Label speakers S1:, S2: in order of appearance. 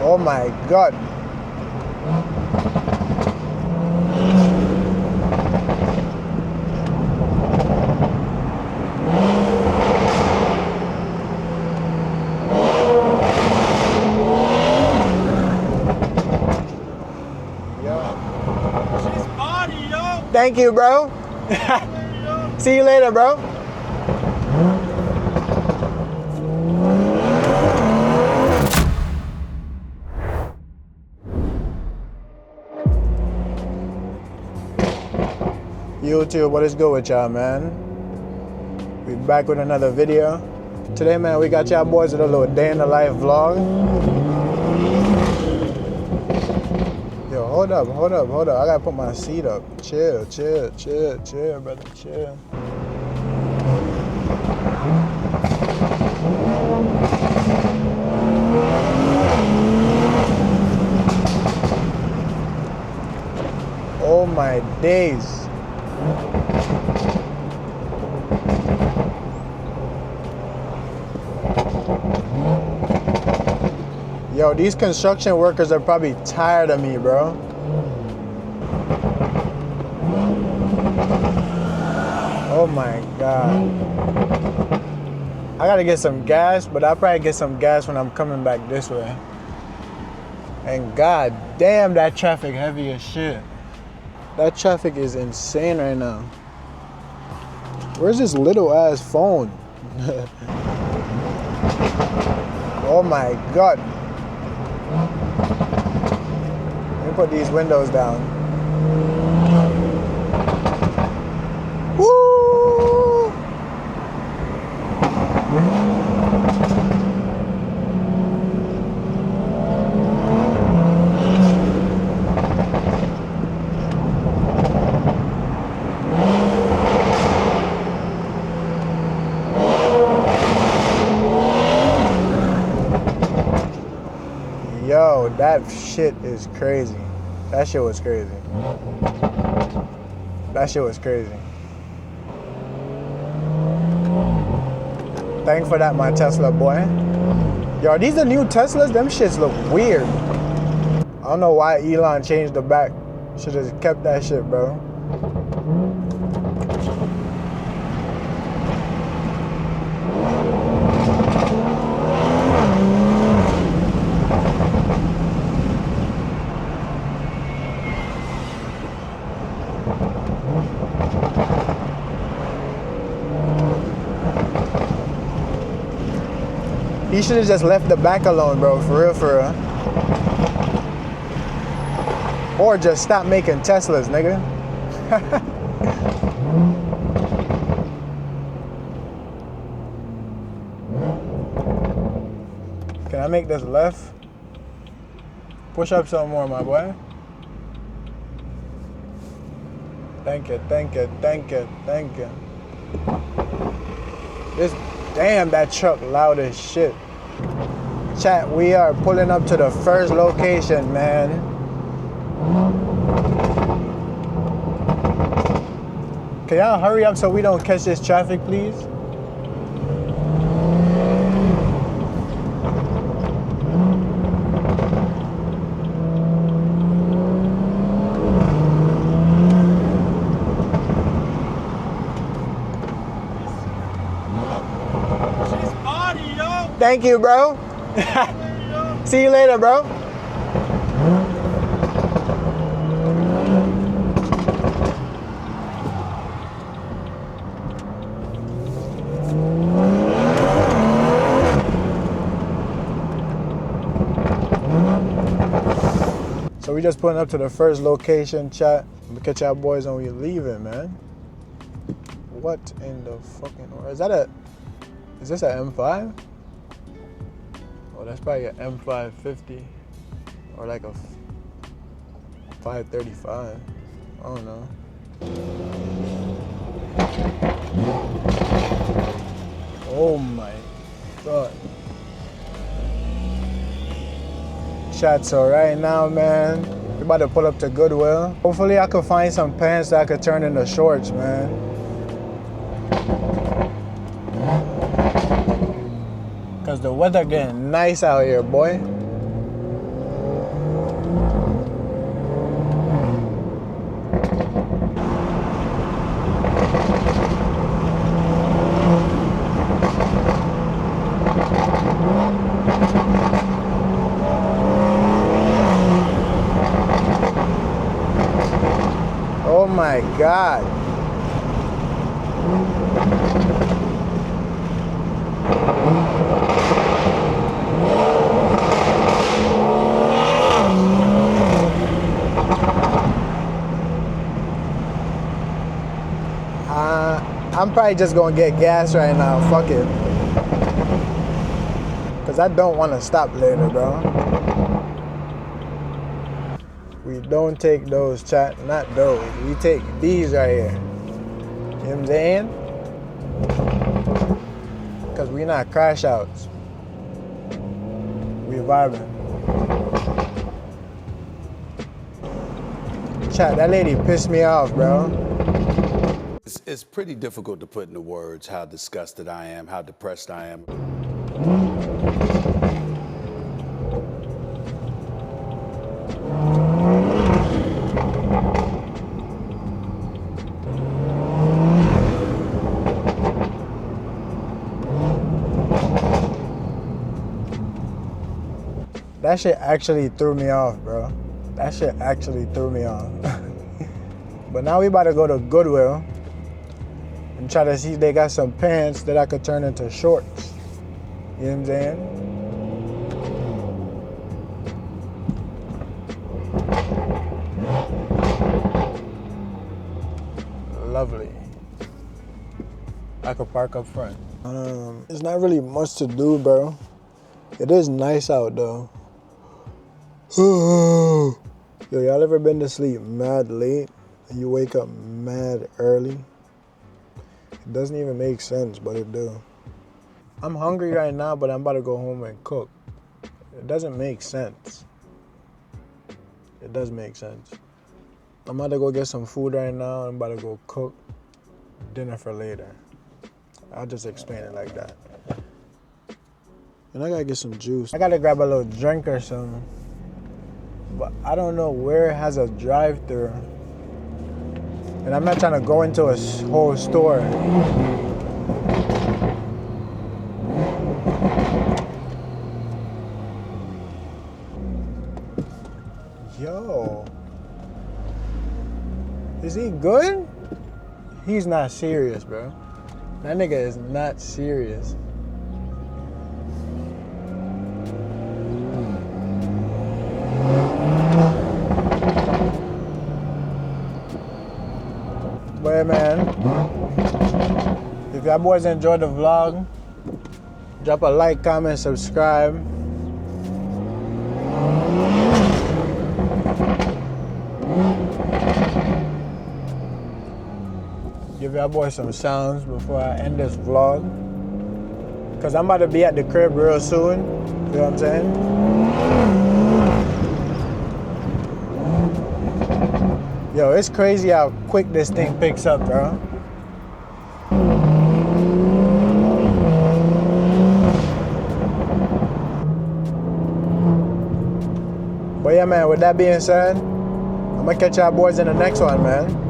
S1: Oh my God. Thank you, bro. See you later, bro. YouTube, what is good with y'all, man? We back with another video. Today, man, we got y'all boys with a little day in the life vlog. Yo, hold up. I gotta put my seat up. Chill, brother, chill. Oh my days. Yo, these construction workers are probably tired of me, bro. Oh my God. I gotta get some gas, but I'll probably get some gas when I'm coming back this way. And god damn, that traffic heavy as shit. That traffic is insane right now. Where's this little ass phone? Oh my God. Let me put these windows down. Woo! Yo, that shit is crazy. That shit was crazy. That shit was crazy. Thanks for that, my Tesla boy. Yo, these are new Teslas? Them shits look weird. I don't know why Elon changed the back. Should have kept that shit, bro. He should have just left the back alone, bro, for real. Or just stop making Teslas, nigga. Can I make this left? Push up some more, my boy. Thank you. Damn, that truck loud as shit. Chat, we are pulling up to the first location, man. Can y'all hurry up so we don't catch this traffic, please? Thank you, bro. See you later, bro. So we just putting up to the first location, chat. I'm gonna catch y'all boys when we leaving, man. What in the fucking world? Is this a M5? Oh, that's probably an M550 or like a 535. I don't know. Oh my God. Chat, so right now, man, we're about to pull up to Goodwill. Hopefully I could find some pants that I could turn into shorts, man. Cause the weather getting nice out here, boy. Oh my God. I'm probably just gonna get gas right now. Fuck it. Cause I don't want to stop later, bro. We don't take those, chat. Not those. We take these right here. You know what I'm saying? Cause we not crash outs. We vibing. Chat, that lady pissed me off, bro.
S2: It's pretty difficult to put into words how disgusted I am, how depressed I am.
S1: That shit actually threw me off, bro. That shit actually threw me off. But now we about to go to Goodwill and try to see if they got some pants that I could turn into shorts. You know what I'm saying? Lovely. I could park up front. There's not really much to do, bro. It is nice out though. Yo, y'all ever been to sleep mad late and you wake up mad early? It doesn't even make sense, but it do. I'm hungry right now, but I'm about to go home and cook. It doesn't make sense. It does make sense. I'm about to go get some food right now. I'm about to go cook dinner for later. I'll just explain it like that. And I gotta get some juice. I gotta grab a little drink or something. But I don't know where it has a drive-thru. And I'm not trying to go into a whole store. Yo. Is he good? He's not serious, bro. That nigga is not serious. But yeah, man, if y'all boys enjoyed the vlog, drop a like, comment, subscribe. Give y'all boys some sounds before I end this vlog. Cause I'm about to be at the crib real soon. You know what I'm saying? Yo, it's crazy how quick this thing picks up, bro. But yeah, man, with that being said, I'm gonna catch y'all boys in the next one, man.